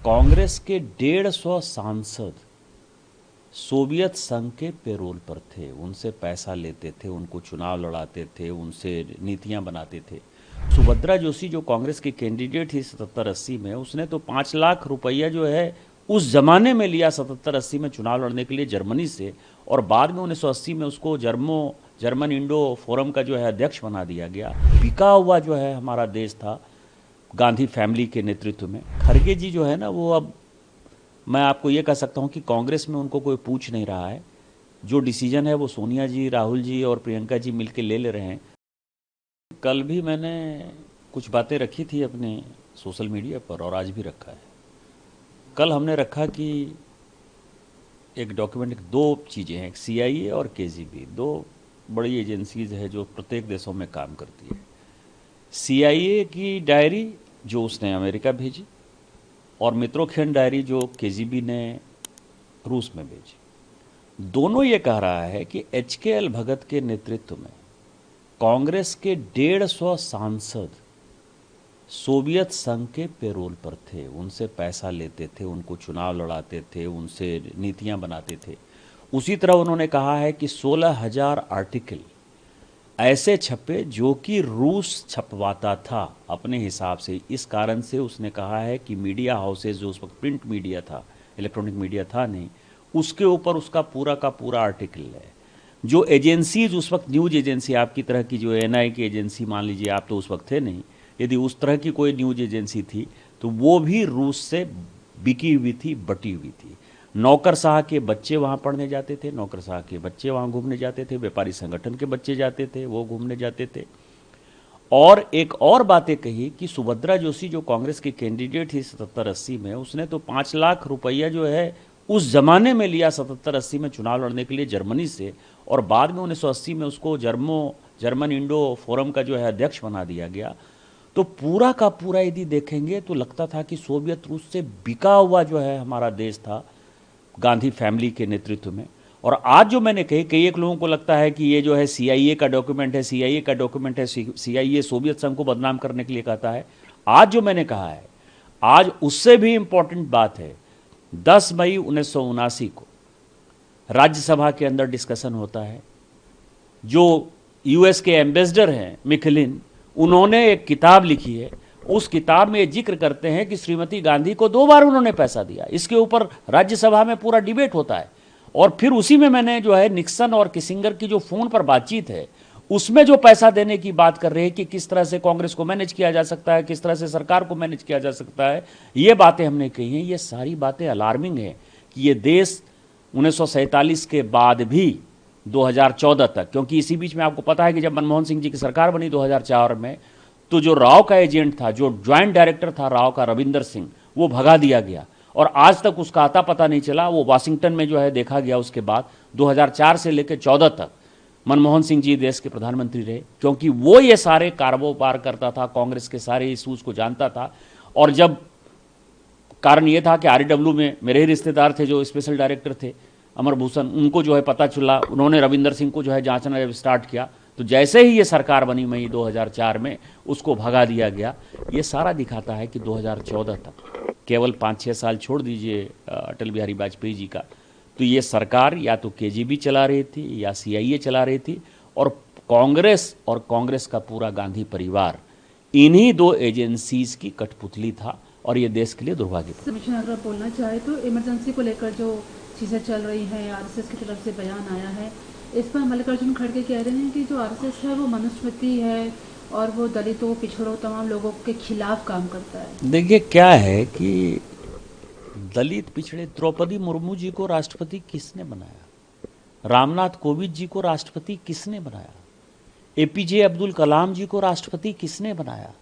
कांग्रेस के 150 सांसद सोवियत संघ के पेरोल पर थे, उनसे पैसा लेते थे, उनको चुनाव लड़ाते थे, उनसे नीतियां बनाते थे। सुभद्रा जोशी जो कांग्रेस की कैंडिडेट थी 77-80 में, उसने तो 5 लाख रुपया जो है उस जमाने में लिया 77-80 में चुनाव लड़ने के लिए जर्मनी से, और बाद में 1980 में उसको जर्मन इंडो फोरम का जो है अध्यक्ष बना दिया गया। बिका हुआ जो है हमारा देश था गांधी फैमिली के नेतृत्व में। खरगे जी जो है ना, वो अब मैं आपको ये कह सकता हूँ कि कांग्रेस में उनको कोई पूछ नहीं रहा है। जो डिसीजन है वो सोनिया जी, राहुल जी और प्रियंका जी मिलकर ले रहे हैं। कल भी मैंने कुछ बातें रखी थी अपने सोशल मीडिया पर और आज भी रखा है। कल हमने रखा कि एक डॉक्यूमेंट, दो चीज़ें हैं, एक CIA और KGB, दो बड़ी एजेंसीज है जो प्रत्येक देशों में काम करती है। CIA की डायरी जो उसने अमेरिका भेजी और मित्रोखेन डायरी जो KGB ने रूस में भेजी। दोनों ये कह रहा है कि HKL भगत के नेतृत्व में कांग्रेस के 150 सांसद सोवियत संघ के पेरोल पर थे, उनसे पैसा लेते थे, उनको चुनाव लड़ाते थे, उनसे नीतियां बनाते थे। उसी तरह उन्होंने कहा है कि 16,000 आर्टिकल ऐसे छपे जो कि रूस छपवाता था अपने हिसाब से। इस कारण से उसने कहा है कि मीडिया हाउसेज, जो उस वक्त प्रिंट मीडिया था, इलेक्ट्रॉनिक मीडिया था नहीं, उसके ऊपर उसका पूरा का पूरा आर्टिकल है। जो एजेंसीज उस वक्त, न्यूज एजेंसी आपकी तरह की, जो NI की एजेंसी मान लीजिए, आप तो उस वक्त थे नहीं, यदि उस तरह की कोई न्यूज एजेंसी थी तो वो भी रूस से बिकी हुई थी, बटी हुई थी। नौकरशाह के बच्चे वहाँ पढ़ने जाते थे, नौकरशाह के बच्चे वहाँ घूमने जाते थे, व्यापारी संगठन के बच्चे जाते थे, वो घूमने जाते थे। और एक और बातें कही कि सुभद्रा जोशी जो कांग्रेस की कैंडिडेट थी 77-80 में, उसने तो 5 लाख रुपया जो है उस जमाने में लिया 77-80 में चुनाव लड़ने के लिए जर्मनी से, और बाद में 1980 में उसको जर्मन इंडो फोरम का जो है अध्यक्ष बना दिया गया। तो पूरा का पूरा यदि देखेंगे तो लगता था कि सोवियत रूस से बिका हुआ जो है हमारा देश था गांधी फैमिली के नेतृत्व में। और आज जो मैंने कही, कई एक लोगों को लगता है कि ये जो है CIA का डॉक्यूमेंट है, CIA का डॉक्यूमेंट है, CIA सोवियत संघ को बदनाम करने के लिए कहता है। आज जो मैंने कहा है, आज उससे भी इंपॉर्टेंट बात है। 10 मई 1979 को राज्यसभा के अंदर डिस्कशन होता है। जो US के एम्बेसडर हैं मिखलिन, उन्होंने एक किताब लिखी है। उस किताब में जिक्र करते हैं कि श्रीमती गांधी को 2 बार उन्होंने पैसा दिया। इसके ऊपर राज्यसभा में पूरा डिबेट होता है। और फिर उसी में मैंने जो है निक्सन और किसिंगर की जो फोन पर बातचीत है, उसमें जो पैसा देने की बात कर रहे हैं कि किस तरह से कांग्रेस को मैनेज किया जा सकता है, किस तरह से सरकार को मैनेज किया जा सकता है, ये बातें हमने कही हैं। ये सारी बातें अलार्मिंग है कि ये देश 1947 के बाद भी 2014 तक, क्योंकि इसी बीच में आपको पता है कि जब मनमोहन सिंह जी की सरकार बनी 2004 में, तो जो राव का एजेंट था, जो ज्वाइंट डायरेक्टर था राव का, रविंदर सिंह, वो भगा दिया गया और आज तक उसका आता पता नहीं चला। वो वाशिंगटन में जो है देखा गया। उसके बाद 2004 से लेकर 14 तक मनमोहन सिंह जी देश के प्रधानमंत्री रहे, क्योंकि वो ये सारे कारोबार करता था, कांग्रेस के सारे इशूज को जानता था। और जब कारण ये था कि RW में मेरे ही रिश्तेदार थे जो स्पेशल डायरेक्टर थे, अमर भूषण, उनको जो है पता चला, उन्होंने रविंदर सिंह को जो है जांचना जब स्टार्ट किया, तो जैसे ही ये सरकार बनी मई 2004 में, उसको भगा दिया गया। ये सारा दिखाता है कि 2014 तक, केवल 5-6 साल छोड़ दीजिए अटल बिहारी वाजपेयी जी का, तो ये सरकार या तो KGB चला रही थी या CIA चला रही थी, और कांग्रेस का पूरा गांधी परिवार इन्हीं 2 एजेंसीज की कठपुतली था। और ये देश के लिए दुर्भाग्यपूर्ण। अगर बोलना चाहे तो इमरजेंसी को लेकर जो चीज़ें चल रही हैं, RSS की तरफ से बयान आया है, इस पर मल्लिकार्जुन खड़गे कह रहे हैं कि जो RSS है वो मनुस्मृति है और वो दलितों, पिछड़ों, तमाम लोगों के खिलाफ काम करता है। देखिए क्या है कि दलित, पिछड़े, द्रौपदी मुर्मू जी को राष्ट्रपति किसने बनाया? रामनाथ कोविंद जी को राष्ट्रपति किसने बनाया? APJ अब्दुल कलाम जी को राष्ट्रपति किसने बनाया?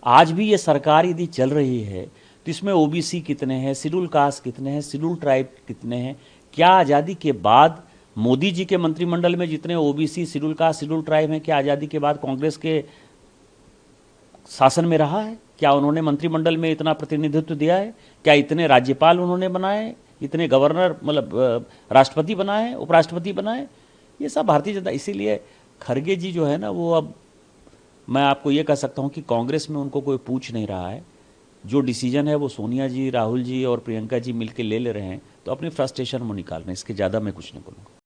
आज भी ये सरकार यदि चल रही है तो इसमें OBC कितने हैं, शेड्यूल कास्ट कितने हैं, शेड्यूल ट्राइब कितने हैं? क्या आज़ादी के बाद मोदी जी के मंत्रिमंडल में जितने OBC, schedule caste, schedule tribe हैं, क्या आज़ादी के बाद कांग्रेस के शासन में रहा है? क्या उन्होंने मंत्रिमंडल में इतना प्रतिनिधित्व दिया है? क्या इतने राज्यपाल उन्होंने बनाए, इतने गवर्नर, मतलब राष्ट्रपति बनाए, उपराष्ट्रपति बनाए? ये सब भारतीय जनता। इसीलिए खरगे जी जो है ना, वो अब मैं आपको ये कह सकता हूँ कि कांग्रेस में उनको कोई पूछ नहीं रहा है। जो डिसीजन है वो सोनिया जी, राहुल जी और प्रियंका जी मिलके ले रहे हैं, तो अपनी फ्रस्ट्रेशन वो निकाल रहे हैं, इसके ज़्यादा मैं कुछ नहीं बोलूँगा।